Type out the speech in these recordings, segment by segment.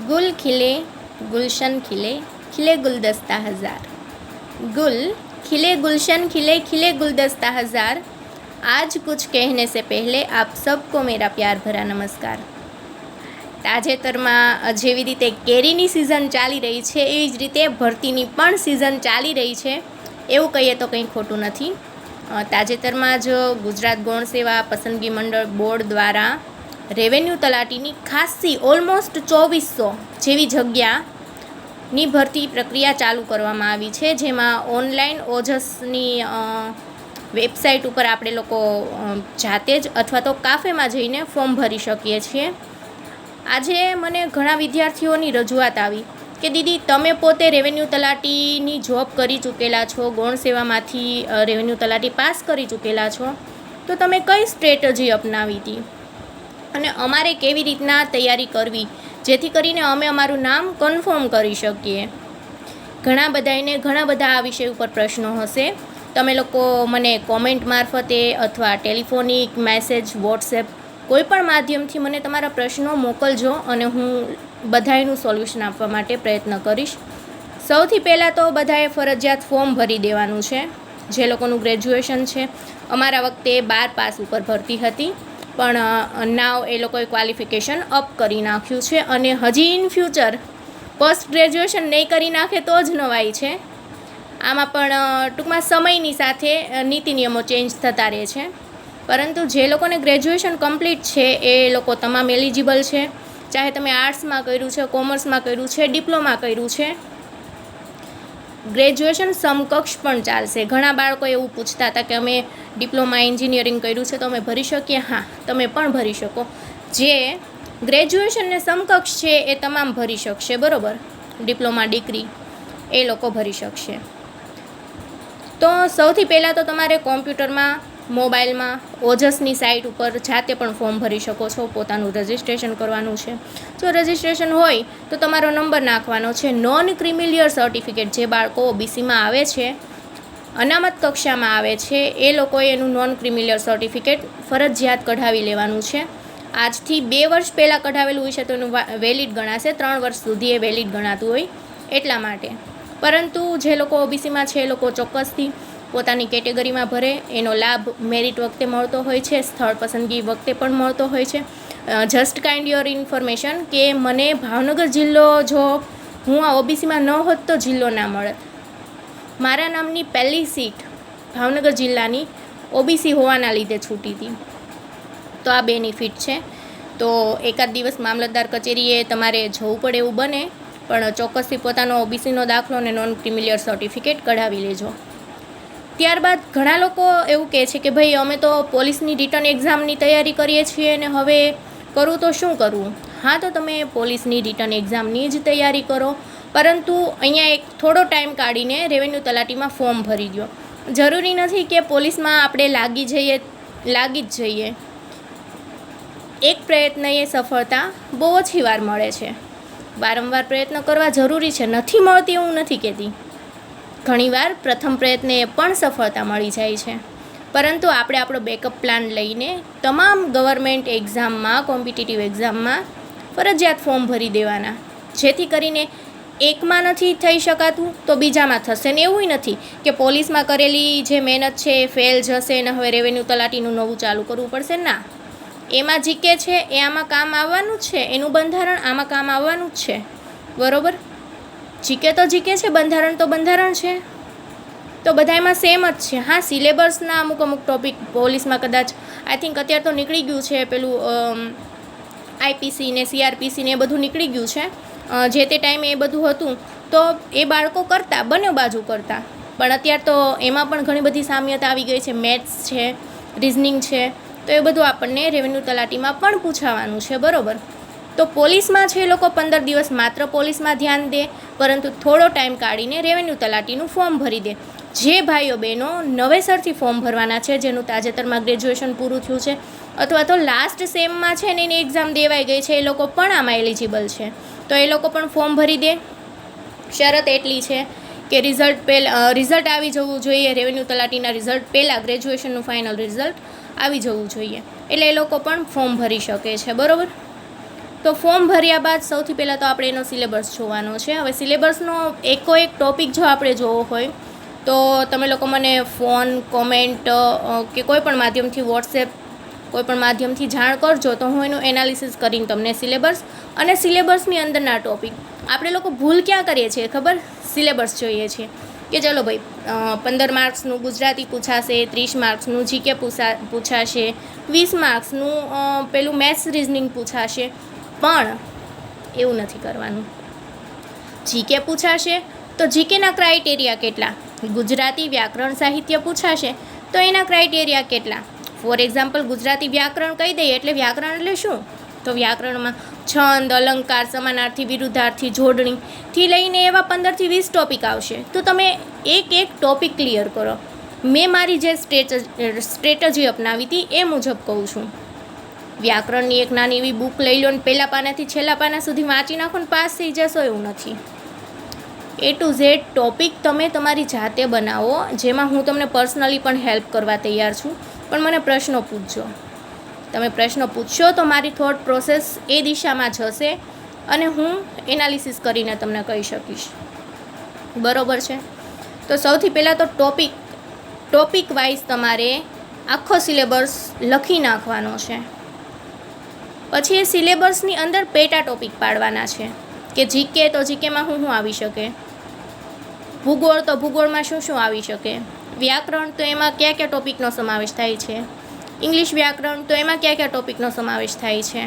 गुल खिले गुलशन खिले खिले गुलदस्ता हज़ार। गुल खिले गुलशन खिले खिले गुलदस्ता हज़ार। आज कुछ कहने से पहले आप सबको मेरा प्यार भरा नमस्कार। તાજેતરમાં જેવી રીતે કેરીની સિઝન ચાલી રહી છે એવી જ રીતે ભરતીની પણ સિઝન ચાલી રહી છે એવું કહીએ તો કંઈ ખોટું નથી। તાજેતરમાં જ ગુજરાત ગૌણ સેવા પસંદગી મંડળ બોર્ડ દ્વારા રેવન્યુ તલાટીની ખાસી ઓલમોસ્ટ 2400 જેવી જગ્યાની ભરતી પ્રક્રિયા ચાલુ કરવામાં આવી છે, જેમાં ઓનલાઈન ઓજસની વેબસાઇટ ઉપર આપણે લોકો જાતે જ અથવા તો કાફેમાં જઈને ફોર્મ ભરી શકીએ છીએ। આજે મને ઘણા વિદ્યાર્થીઓની રજૂઆત આવી કે દીદી તમે પોતે રેવન્યુ તલાટીની જોબ કરી ચૂકેલા છો, ગૌણ સેવામાંથી રેવન્યુ તલાટી પાસ કરી ચૂકેલા છો, તો તમે કઈ સ્ટ્રેટેજી અપનાવી હતી અને અમારે કેવી રીતના તૈયારી કરવી જેથી કરીને અમે અમારું નામ કન્ફર્મ કરી શકીએ। ઘણા બધા આ વિષય ઉપર પ્રશ્નો હશે। તમે લોકો મને કોમેન્ટ મારફતે અથવા ટેલિફોનિક મેસેજ વોટ્સએપ કોઈ પણ માધ્યમથી મને તમારા પ્રશ્નો મોકલજો અને હું બધાયનું સોલ્યુશન આપવા માટે પ્રયત્ન કરીશ। સૌથી પહેલાં તો બધાએ ફરજિયાત ફોર્મ ભરી દેવાનું છે જે લોકોનું ગ્રેજ્યુએશન છે। અમારા વખતે 12 પાસ ઉપર ભરતી હતી, પણ નાવ એ લોકોએ ક્વોલિફિકેશન અપ કરી નાખ્યું છે અને હજી ઇન ફ્યુચર પોસ્ટ ગ્રેજ્યુએશન નહીં કરી નાખે તો જ નવાઈ છે। આમાં પણ ટૂંકમાં સમયની સાથે નીતિ નિયમો ચેન્જ થતા રહે છે, પરંતુ જે લોકોને ગ્રેજ્યુએશન કમ્પ્લીટ છે એ લોકો તમામ એલિજિબલ છે, ચાહે તમે આર્ટ્સમાં કર્યું છે, કોમર્સમાં કર્યું છે, ડિપ્લોમા કર્યું છે, ગ્રેજ્યુએશન સમકક્ષ પણ ચાલશે। ઘણા બાળકો એવું પૂછતા હતા કે અમે ડિપ્લોમા એન્જિનિયરિંગ કર્યું છે તો અમે ભરી શકીએ? હા, તમે પણ ભરી શકો। જે ગ્રેજ્યુએશનને સમકક્ષ છે એ તમામ ભરી શકશે, બરાબર? ડિપ્લોમા ડિગ્રી એ લોકો ભરી શકશે। તો સૌથી પહેલાં તો તમારે કોમ્પ્યુટરમાં, મોબાઈલમાં ઓજસની સાઇટ ઉપર જાતે પણ ફોર્મ ભરી શકો છો। પોતાનું રજિસ્ટ્રેશન કરવાનું છે। જો રજિસ્ટ્રેશન હોય તો તમારો નંબર નાખવાનો છે। નોન ક્રિમિલિયર સર્ટિફિકેટ જે બાળકો ઓબીસીમાં આવે છે, અનામત કક્ષામાં આવે છે, એ લોકોએ એનું નોન ક્રિમિલિયર સર્ટિફિકેટ ફરજિયાત કઢાવી લેવાનું છે। આજથી 2 વર્ષ પહેલાં કઢાવેલું હોય છે તો એનું વેલિડ ગણાશે, 3 વર્ષ સુધી એ વેલિડ ગણાતું હોય એટલા માટે। પરંતુ જે લોકો ઓબીસીમાં છે એ લોકો ચોક્કસથી પોતાની કેટેગરીમાં ભરે, એનો લાભ મેરિટ વખતે મળતો હોય છે, સ્થળ પસંદગી વખતે પણ મળતો હોય છે। જસ્ટ કાઇન્ડ યોર ઇન્ફોર્મેશન કે મને ભાવનગર જિલ્લો, જો હું આ ઓબીસીમાં ન હોત તો જિલ્લો ના મળત। મારા નામની પહેલી સીટ ભાવનગર જિલ્લાની ઓબીસી હોવાના લીધે છૂટી હતી, તો આ બેનિફિટ છે। તો એકાદ દિવસ મામલતદાર કચેરીએ તમારે જવું પડે એવું બને, પણ ચોક્કસથી પોતાનો ઓબીસીનો દાખલો અને નોન ક્રિમિલિયર સર્ટિફિકેટ કઢાવી લેજો। ત્યારબાદ ઘણા લોકો એવું કહે છે કે ભાઈ અમે તો પોલીસની રિટર્ન એક્ઝામની તૈયારી કરીએ છીએ અને હવે કરું તો શું કરવું? હા, તો તમે પોલીસની રિટર્ન એક્ઝામની જ તૈયારી કરો, પરંતુ અહીંયા એક થોડો ટાઈમ કાઢીને રેવન્યુ તલાટીમાં ફોર્મ ભરી દો। જરૂરી નથી કે પોલીસમાં આપણે લાગી જ જઈએ। એક પ્રયત્નએ સફળતા બહુ ઓછી વાર મળે છે, વારંવાર પ્રયત્ન કરવા જરૂરી છે, નથી મળતી એવું નથી કહેતી। ઘણીવાર પ્રથમ પ્રયત્ને પણ સફળતા મળી જાય છે, પરંતુ આપણે આપણો બેકઅપ પ્લાન લઈને તમામ ગવર્મેન્ટ એક્ઝામમાં, કોમ્પિટિટિવ એક્ઝામમાં ફરજિયાત ફોર્મ ભરી દેવાના, જેથી કરીને એકમાં નથી થઈ શકાતું તો બીજામાં થશે। ને એવું નથી કે પોલીસમાં કરેલી જે મહેનત છે એ ફેલ જશે ને હવે રેવન્યુ તલાટીનું નવું ચાલુ કરવું પડશે, ના। એમાં જીકે છે એ આમાં કામ આવવાનું જ છે, એનું બંધારણ આમાં કામ આવવાનું જ છે, બરાબર? જીકે તો જીકે છે, બંધારણ તો બંધારણ છે, તો બધામાં સેમ જ છે। હા, સિલેબસના અમુક ટોપિક પોલીસમાં કદાચ આઈ થિંક અત્યારે તો નીકળી ગયું છે, પેલું આઈપીસી ને સીઆરપીસી ને એ બધું નીકળી ગયું છે। જે તે ટાઈમે એ બધું હતું તો એ બાળકો કરતા, બંને બાજુ કરતા, પણ અત્યારે તો એમાં પણ ઘણી બધી સામ્યતા આવી ગઈ છે। મેથ્સ છે, રિઝનિંગ છે, તો એ બધું આપણને રેવન્યુ તલાટીમાં પણ પૂછાવાનું છે, બરાબર? તો પોલીસમાં છે એ લોકો 15 દિવસ માત્ર પોલીસમાં ધ્યાન દે, પરંતુ થોડો ટાઈમ કાઢીને રેવન્યુ તલાટીનું ફોર્મ ભરી દે। જે ભાઈઓ બહેનો નવેસરથી ફોર્મ ભરવાના છે, જેનું તાજેતરમાં ગ્રેજ્યુએશન પૂરું થયું છે અથવા તો લાસ્ટ સેમમાં છે ને એની એક્ઝામ દેવાઈ ગઈ છે, એ લોકો પણ આમાં એલિજિબલ છે, તો એ લોકો પણ ફોર્મ ભરી દે। શરત એટલી છે કે રિઝલ્ટ આવી જવું જોઈએ, રેવન્યુ તલાટીના રિઝલ્ટ પહેલાં ગ્રેજ્યુએશનનું ફાઇનલ રિઝલ્ટ આવી જવું જોઈએ, એટલે એ લોકો પણ ફોર્મ ભરી શકે છે, બરાબર? તો ફોર્મ ભર્યા બાદ સૌથી પહેલાં તો આપણે એનો સિલેબસ જોવાનો છે. હવે સિલેબસનો એકો એક ટૉપિક જો આપણે જોવો હોય તો તમે લોકો મને ફોન, કોમેન્ટ કે કોઈ પણ માધ્યમથી, વોટ્સએપ કોઈ પણ માધ્યમથી જાણ કરજો તો હું એનું એનાલિસિસ કરીને તમને સિલેબસ અને સિલેબસની અંદરના ટૉપિક, આપણે લોકો ભૂલ ક્યાં કરીએ છીએ ખબર? સિલેબસ જોઈએ છીએ કે ચલો ભાઈ 15 માર્ક્સનું ગુજરાતી પૂછાશે, 30 માર્ક્સનું જીકે પૂછાશે, 20 માર્ક્સનું પેલું મેથ્સ રિઝનિંગ પૂછાશે. પણ એવું નથી કરવાનું. જીકે પૂછાશે તો જીકેના ક્રાઇટેરિયા કેટલા, ગુજરાતી વ્યાકરણ સાહિત્ય પૂછાશે તો એના ક્રાઇટેરિયા કેટલા. ફોર એક્ઝામ્પલ ગુજરાતી વ્યાકરણ કહી દઈએ એટલે વ્યાકરણ એટલે શું? તો વ્યાકરણમાં છંદ, અલંકાર, સમાનાર્થી, વિરુદ્ધાર્થી, જોડણીથી લઈને એવા 15 થી 20 ટૉપિક આવશે. તો તમે એક ટૉપિક ક્લિયર કરો. મેં મારી જે સ્ટ્રેટજી અપનાવી હતી એ મુજબ કહું છું. વ્યાકરણની એક નાની એવી બુક લઈ લો ને પહેલા પાનાથી છેલ્લા પાના સુધી વાંચી નાખો ને પાસ થઈ જશો એવું નથી. A to Z ટૉપિક તમે તમારી જાતે બનાવો, જેમાં હું તમને પર્સનલી પણ હેલ્પ કરવા તૈયાર છું. પણ મને પ્રશ્નો પૂછજો. તમે પ્રશ્નો પૂછશો તો મારી થોટ પ્રોસેસ એ દિશામાં જશે અને હું એનાલિસિસ કરીને તમને કહી શકીશ. બરોબર છે? તો સૌથી પહેલાં તો ટૉપિક વાઇઝ તમારે આખો સિલેબસ લખી નાખવાનો છે. પછી એ સિલેબસની અંદર પેટા ટૉપિક પાડવાના છે કે જીકે તો જીકેમાં શું આવી શકે, ભૂગોળ તો ભૂગોળમાં શું આવી શકે, વ્યાકરણ તો એમાં કયા ટૉપિકનો સમાવેશ થાય છે, ઇંગ્લિશ વ્યાકરણ તો એમાં કયા ટૉપિકનો સમાવેશ થાય છે.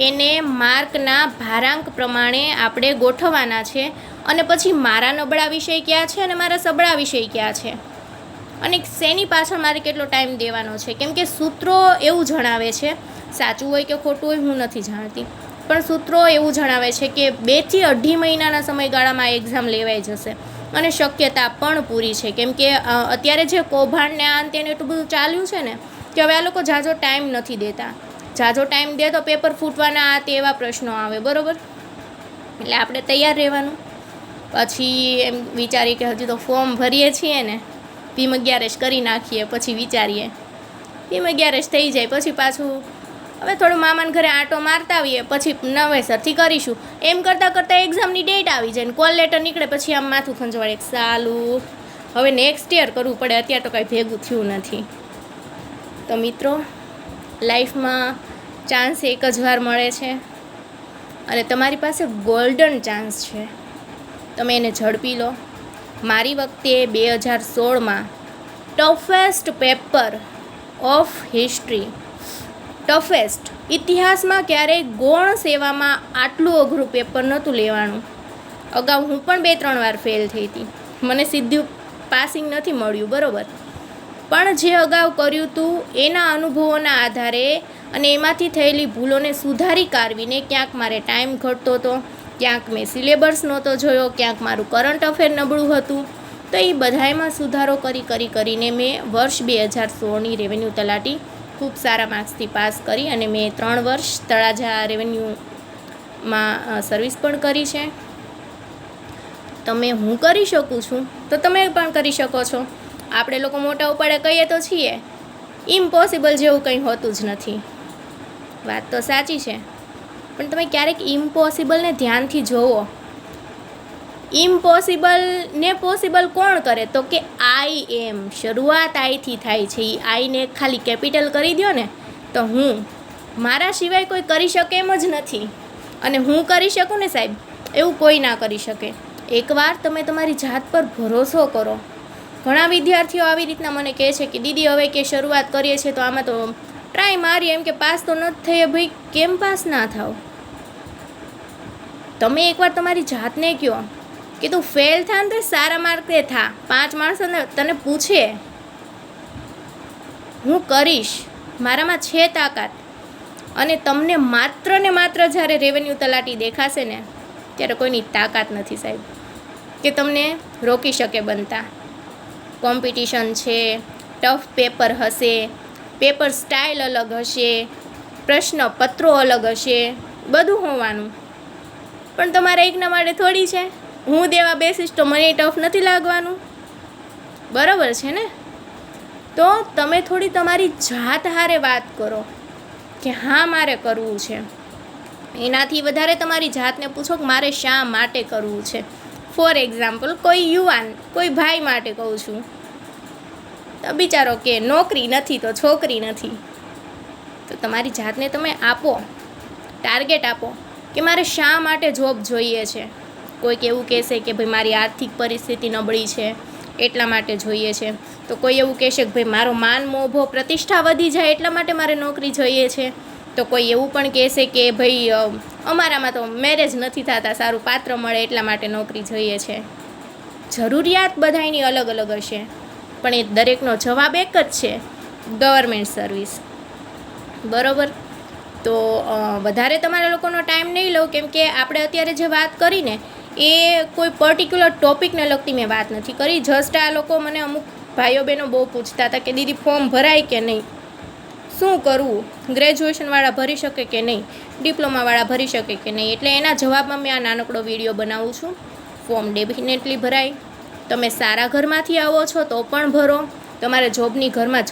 એને માર્કના ભારાંક પ્રમાણે આપણે ગોઠવવાના છે. અને પછી મારા નબળા વિષય કયા છે અને મારા સબળા વિષય કયા છે અને શેની પાછળ મારે કેટલો ટાઈમ દેવાનો છે. કેમ કે સૂત્રો એવું જણાવે છે, સાચું હોય કે ખોટું હોય હું નથી જાણતી, પણ સૂત્રો એવું જણાવે છે કે 2 થી 2.5 મહિનાના સમયગાળામાં એક્ઝામ લેવાઈ જશે અને શક્યતા પણ પૂરી છે. કેમ કે અત્યારે જે કૌભાંડ ને આ તેને એટલું બધું ચાલ્યું છે ને કે હવે આ લોકો ઝાઝો ટાઈમ નથી દેતા. ઝાઝો ટાઈમ દે તો પેપર ફૂટવાના આ તેવા પ્રશ્નો આવે. બરાબર? એટલે આપણે તૈયાર રહેવાનું. પછી એમ વિચારીએ કે હજી તો ફોર્મ ભરીએ છીએ ને, ભીમ 11 કરી નાખીએ, પછી વિચારીએ ભીમ 11 થઈ જાય પછી પાછું હવે થોડું મામાના ઘરે આંટો મારતા આવીએ, પછી નવેસરથી કરીશું. એમ કરતાં એક્ઝામની ડેટ આવી જાય ને કોલ લેટર નીકળે, પછી આમ માથું ખંજવાળે સાલું હવે નેક્સ્ટ યર કરવું પડે, અત્યારે તો કાંઈ ભેગું થયું નથી. તો મિત્રો, લાઈફમાં ચાન્સ એક જ વાર મળે છે અને તમારી પાસે ગોલ્ડન ચાન્સ છે. તમે એને ઝડપી લો. મારી વખતે 2016માં toughest paper of history, toughest ઇતિહાસમાં ક્યારેય ગૌણ સેવામાં આટલું અઘરું પેપર નહોતું લેવાનું. અગાઉ હું પણ 2-3 વાર ફેલ થઈ હતી, મને સીધું પાસિંગ નથી મળ્યું. બરાબર? પણ જે અગાઉ કર્યું હતું એના અનુભવોના આધારે અને એમાંથી થયેલી ભૂલોને સુધારી કાઢવીને ક્યાંક મારે ટાઈમ ઘટતો હતો, ક્યાંક મેં સિલેબસ નહોતો જોયો, ક્યાંક મારું કરંટ અફેર નબળું હતું. તો એ બધાયમાં સુધારો કરીને મેં વર્ષ 2016ની રેવન્યુ તલાટી ખૂબ સારા માર્ક્સથી પાસ કરી અને મેં 3 વર્ષ તળાજા રેવન્યુમાં સર્વિસ પણ કરી છે. હું કરી શકું છું તો તમે પણ કરી શકો છો. આપણે લોકો મોટા ઉપાડે કહીએ તો છીએ, ઇમ્પોસિબલ જેવું કંઈ હોતું જ નથી. વાત તો સાચી છે, પણ તમે ક્યારેક ઇમ્પોસિબલને ધ્યાનથી જોવો. ઇમ્પોસિબલને પોસિબલ કોણ કરે? તો કે આઈ એમ. શરૂઆત આઈથી થાય છે. એ આઈને ખાલી કેપિટલ કરી દો ને તો મારા સિવાય કોઈ કરી શકે એમ જ નથી. અને હું કરી શકું ને સાહેબ, એવું કોઈ ના કરી શકે. એકવાર તમે તમારી જાત પર ભરોસો કરો. ઘણા વિદ્યાર્થીઓ આવી રીતના મને કહે છે કે દીદી હવે કે શરૂઆત કરીએ છીએ તો આમાં તો ટ્રાય મારીએ, એમ કે પાસ તો નથી થઈએ. ભાઈ કેમ પાસ ના થાવ? તમે એકવાર તમારી જાતને કહો કે તું ફેલ થા ને તો સારા માર્કે થા. 5 માણસો તને પૂછે, હું કરીશ, મારામાં છે તાકાત. અને તમને માત્ર ને માત્ર જ્યારે રેવન્યુ તલાટી દેખાશે ને ત્યારે કોઈની તાકાત નથી સાહેબ કે તમને રોકી શકે બનતા. કોમ્પિટિશન છે, ટફ પેપર હશે, પેપર સ્ટાઇલ અલગ હશે, પ્રશ્નપત્રો અલગ હશે, બધું હોવાનું. પણ તમારા એકના માટે થોડી છે હું દેવા બેસીશ તો મને ટફ નથી લાગવાનું. બરાબર છે ને? તો તમે થોડી તમારી જાત હારે વાત કરો કે હા મારે કરવું છે. એનાથી વધારે તમારી જાતને પૂછો કે મારે શા માટે કરવું છે. ફોર એક્ઝામ્પલ, કોઈ યુવાન કોઈ ભાઈ માટે કહું છું, તો બિચારો કે નોકરી નથી તો છોકરી નથી, તો તમારી જાતને તમે આપો, ટાર્ગેટ આપો કે મારે શા માટે જોબ જોઈએ છે. કોઈક એવું કહેશે કે ભાઈ મારી આર્થિક પરિસ્થિતિ નબળી છે એટલા માટે જોઈએ છે, તો કોઈ એવું કહેશે કે ભાઈ મારો માન મોભો પ્રતિષ્ઠા વધી જાય એટલા માટે મારે નોકરી જોઈએ છે, તો કોઈ એવું પણ કહેશે કે ભાઈ અમારામાં તો મેરેજ નથી થતા, સારું પાત્ર મળે એટલા માટે નોકરી જોઈએ છે. જરૂરિયાત બધાયની અલગ અલગ હશે, પણ એ દરેકનો જવાબ એક જ છે, ગવર્મેન્ટ સર્વિસ. બરાબર. તો વધારે તમારા લોકોનો ટાઈમ નહીં લઉં, કેમ કે આપણે અત્યારે જે વાત કરીને એ કોઈ પર્ટિક્યુલર ટોપિકને લગતી મેં વાત નથી કરી. જસ્ટ આ લોકો મને અમુક ભાઈઓ બહેનો બહુ પૂછતા હતા કે દીદી ફોર્મ ભરાય કે નહીં, શું કરવું, ગ્રેજ્યુએશનવાળા ભરી શકે કે નહીં, ડિપ્લોમાવાળા ભરી શકે કે નહીં, એટલે એના જવાબમાં મેં આ નાનકડો વિડીયો બનાવું છું. ફોર્મ ડેફિનેટલી ભરાય. તમે સારા ઘરમાંથી આવો છો તો પણ ભરો, તમારે જોબની ઘરમાં